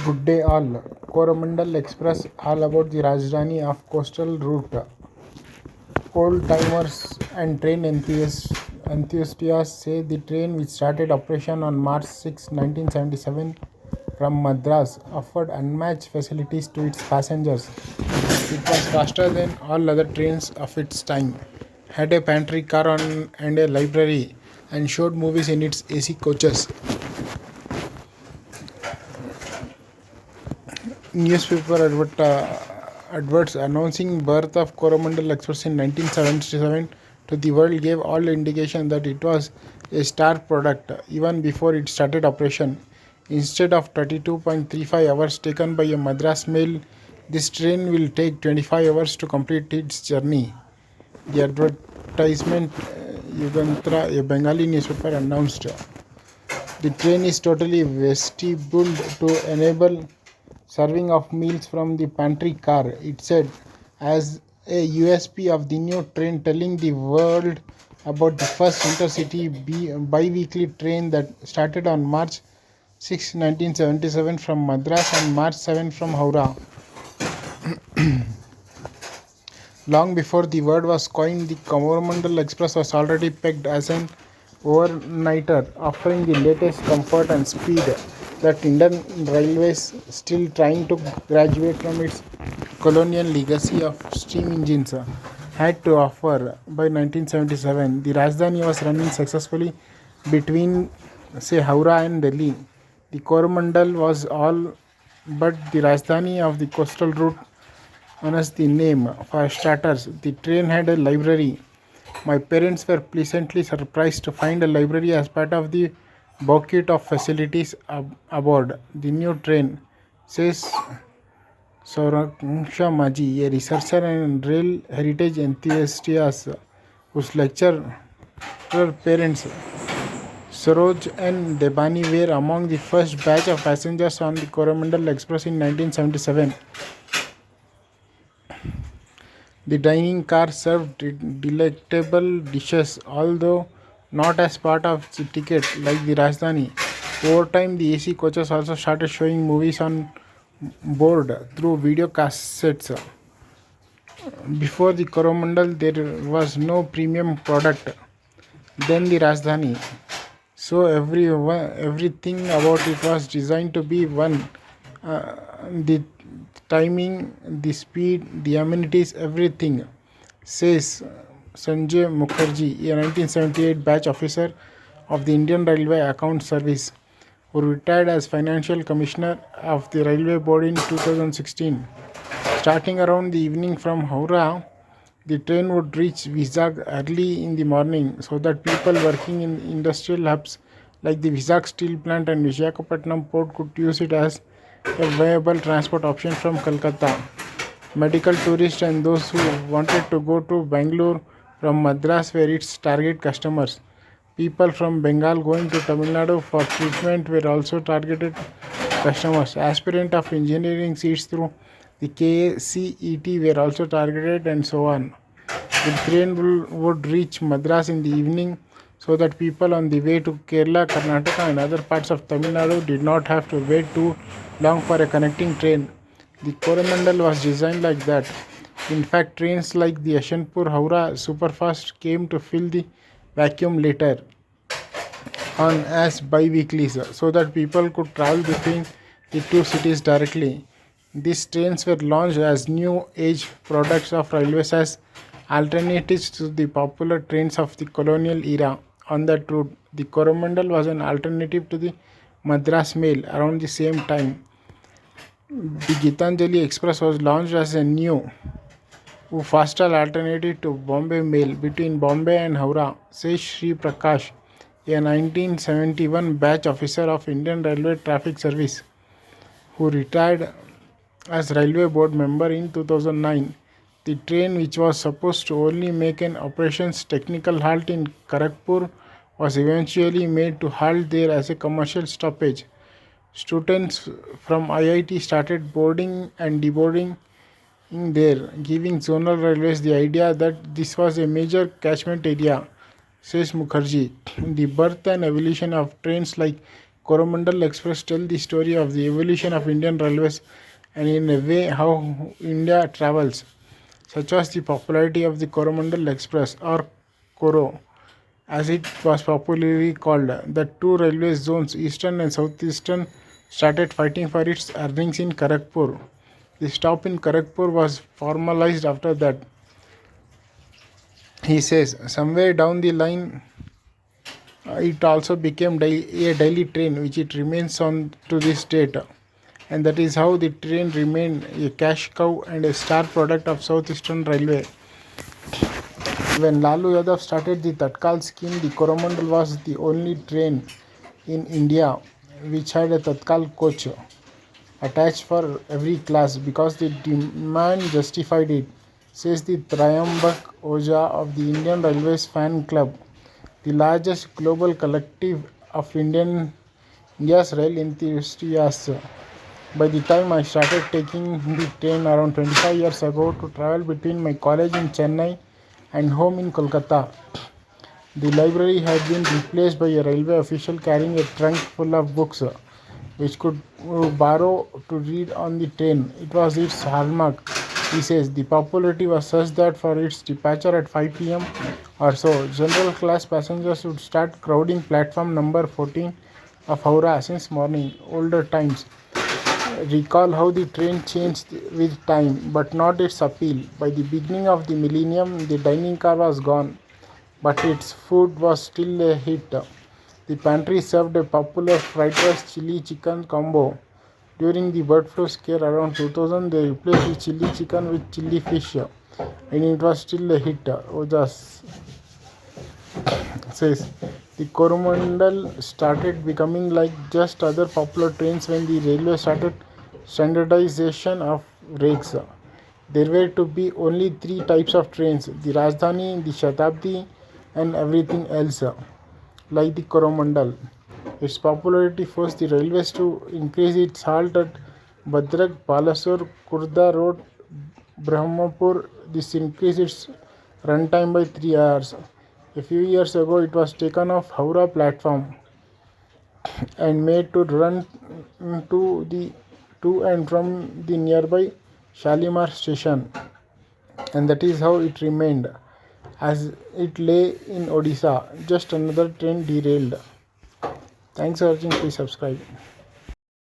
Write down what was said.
Good day all. Coromandel Express all about the Rajdhani of coastal route. Old timers and train enthusiasts say the train which started operation on March 6, 1977 from Madras offered unmatched facilities to its passengers. It was faster than all other trains of its time, had a pantry car and a library, and showed movies in its AC coaches. Newspaper adverts announcing birth of Coromandel Express in 1977 to the world gave all indication that it was a star product even before it started operation. Instead of 32.35 hours taken by a Madras mail, this train will take 25 hours to complete its journey. The advertisement Yugantra, a Bengali newspaper, announced the train is totally vestibuled to enable serving of meals from the pantry car, it said, as a USP of the new train, telling the world about the first intercity bi-weekly train that started on March 6, 1977 from Madras and March 7 from Howrah. Long before the word was coined, the Coromandel Express was already pegged as an overnighter, offering the latest comfort and speed that Indian Railways, still trying to graduate from its colonial legacy of steam engines, had to offer. By 1977, the Rajdhani was running successfully between, say, Howrah and Delhi. The Coromandel was all but the Rajdhani of the coastal route, honors the name. For starters, the train had a library. My parents were pleasantly surprised to find a library as part of the bouquet of facilities aboard the new train, says Sauraksha Maji, a researcher and rail heritage enthusiast whose lecturer parents Saroj and Debani were among the first batch of passengers on the Coromandel Express in 1977. The dining car served delectable dishes, although not as part of the ticket like the Rajdhani. Over time, the AC coaches also started showing movies on board through video cassettes. Before the Coromandel, there was no premium product. Then the Rajdhani. So everything about it was designed to be one. The timing, the speed, the amenities, everything, says Sanjay Mukherjee, a 1978 batch officer of the Indian Railway Account Service, who retired as Financial Commissioner of the Railway Board in 2016. Starting around the evening from Howrah, the train would reach Vizag early in the morning so that people working in industrial hubs like the Vizag Steel Plant and Visakhapatnam Port could use it as a viable transport option from Calcutta. Medical tourists and those who wanted to go to Bangalore from Madras were its target customers. People from Bengal going to Tamil Nadu for treatment were also targeted customers. Aspirants of engineering seats through the KCET were also targeted, and so on. The train would reach Madras in the evening so that people on the way to Kerala, Karnataka, and other parts of Tamil Nadu did not have to wait too long for a connecting train. The Coromandel was designed like that. In fact, trains like the Yashwanthpur Howrah Superfast came to fill the vacuum later on as bi-weeklies so that people could travel between the two cities directly. These trains were launched as new age products of railways as alternatives to the popular trains of the colonial era. On that route, the Coromandel was an alternative to the Madras Mail. Around the same time, the Gitanjali Express was launched as a new, faster alternative to Bombay Mail between Bombay and Howrah, says Sri Prakash, a 1971 batch officer of Indian Railway Traffic Service, who retired as Railway Board member in 2009. The train, which was supposed to only make an operations technical halt in Kharagpur, was eventually made to halt there as a commercial stoppage. Students from IIT started boarding and deboarding in there, giving zonal railways the idea that this was a major catchment area, says Mukherjee. The birth and evolution of trains like Coromandel Express tell the story of the evolution of Indian railways and in a way how India travels, such as the popularity of the Coromandel Express or Coro as it was popularly called. The two railway zones, eastern and southeastern, started fighting for its earnings in Kharagpur. The stop in Kharagpur was formalized after that. He says, somewhere down the line, it also became a daily train, which it remains on to this date. And that is how the train remained a cash cow and a star product of Southeastern Railway. When Lalu Yadav started the Tatkal scheme, the Coromandel was the only train in India which had a Tatkal coach attached for every class because the demand justified it, says the Trayambak Oja of the Indian Railways Fan Club, the largest global collective of India's rail enthusiasts. By the time I started taking the train around 25 years ago to travel between my college in Chennai and home in Kolkata, the library had been replaced by a railway official carrying a trunk full of books which could borrow to read on the train. It was its hallmark. He says the popularity was such that for its departure at 5 p.m. or so, general class passengers would start crowding platform number 14 of Howrah since morning. Older times recall how the train changed with time, but not its appeal. By the beginning of the millennium, the dining car was gone, but its food was still a hit. The pantry served a popular fried rice chili chicken combo. During the bird flu scare around 2000, they replaced the chili chicken with chili fish, and it was still a hit. Ojas says the Coromandel started becoming like just other popular trains when the railway started standardization of rakes. There were to be only three types of trains: the Rajdhani, the Shatabdi, and everything else, like the Coromandel. Its popularity forced the railways to increase its halt at Bhadrag, Balasur, Kurda Road, Brahmapur. This increased its runtime by 3 hours. A few years ago, it was taken off Howrah platform and made to run to and from the nearby Shalimar station, and that is how it remained as it lay in Odisha. Just another train derailed. Thanks for watching. Please subscribe.